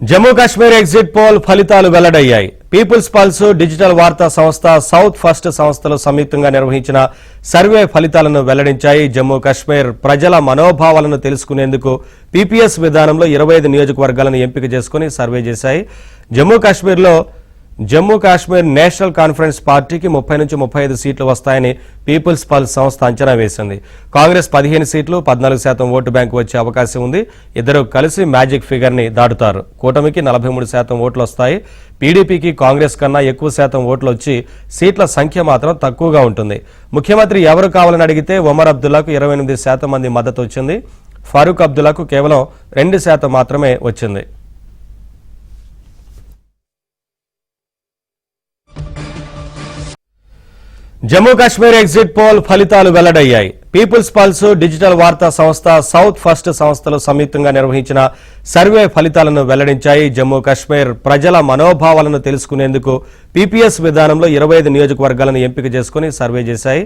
Jammu Kashmir exit poll ఫలితాలు వెల్లడయ్యాయి. Peoples pulse digital వార్తా సంస్థ, సౌత్ ఫస్ట్ సంస్థలు సంయుక్తంగా నిర్వహించిన సర్వే ఫలితాలను వెల్లడించాయి. జమ్మూ కాశ్మీర్ ప్రజల మనోభావాలను తెలుసుకునేందుకు పీపీఎస్ విధానంలో 25 నియోజకవర్గాలను ఎంపిక చేసుకుని సర్వే చేశాయి. జమ్మూ కాశ్మీర్ నేషనల్ కాన్ఫరెన్స్ పార్టీకి 30 నుంచి 35 సీట్లు వస్తాయని పీపుల్స్ పల్స్ సంస్థ అంచనా వేసింది. కాంగ్రెస్ 15 సీట్లు, 14% ఓటు బ్యాంకు వచ్చే అవకాశం ఉంది. ఇద్దరు కలిసి మ్యాజిక్ ఫిగర్ ని దాటుతారు. కూటమికి 43% ఓట్లు వస్తాయి. పీడీపీకి కాంగ్రెస్ కన్నా ఎక్కువ శాతం ఓట్లు వచ్చి సీట్ల సంఖ్య మాత్రం తక్కువగా ఉంటుంది. ముఖ్యమంత్రి ఎవరు కావాలని అడిగితే ఒమర్ అబ్దుల్లాకు 28% మంది మద్దతు వచ్చింది. ఫరూక్ అబ్దుల్లాకు కేవలం 2% మాత్రమే వచ్చింది. జమ్మూ కాశ్మీర్ ఎగ్జిట్ పోల్ ఫలితాలు వెల్లడయ్యాయి. పీపుల్స్ పల్స్ డిజిటల్ వార్తా సంస్థ, సౌత్ ఫస్ట్ సంస్థలు సంయుక్తంగా నిర్వహించిన సర్వే ఫలితాలను వెల్లడించాయి. జమ్మూ కాశ్మీర్ ప్రజల మనోభావాలను తెలుసుకునేందుకు పీపీఎస్ విధానంలో 25 నియోజకవర్గాలను ఎంపిక చేసుకుని సర్వే చేశాయి.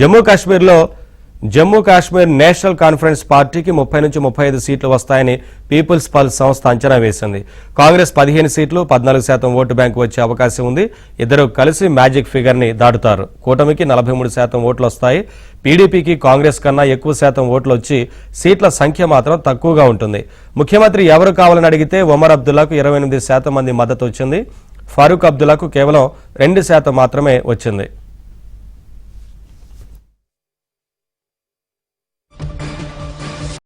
జమ్మూ కాశ్మీర్ నేషనల్ కాన్ఫరెన్స్ పార్టీకి 30 నుంచి 35 సీట్లు వస్తాయని పీపుల్స్ పల్స్ సంస్థ అంచనా వేసింది. కాంగ్రెస్ 15 సీట్లు, 14% ఓటు బ్యాంకు వచ్చే అవకాశం ఉంది. ఇద్దరు కలిసి మ్యాజిక్ ఫిగర్ ని దాటుతారు. కూటమికి 43% ఓట్లు వస్తాయి. పీడీపీకి కాంగ్రెస్ కన్నా ఎక్కువ శాతం ఓట్లు వచ్చి సీట్ల సంఖ్య మాత్రం తక్కువగా ఉంటుంది. ముఖ్యమంత్రి ఎవరు కావాలని అడిగితే ఒమర్ అబ్దుల్లాకు 28% మంది మద్దతు వచ్చింది. ఫరూక్ అబ్దుల్లాకు కేవలం 2% మాత్రమే వచ్చింది.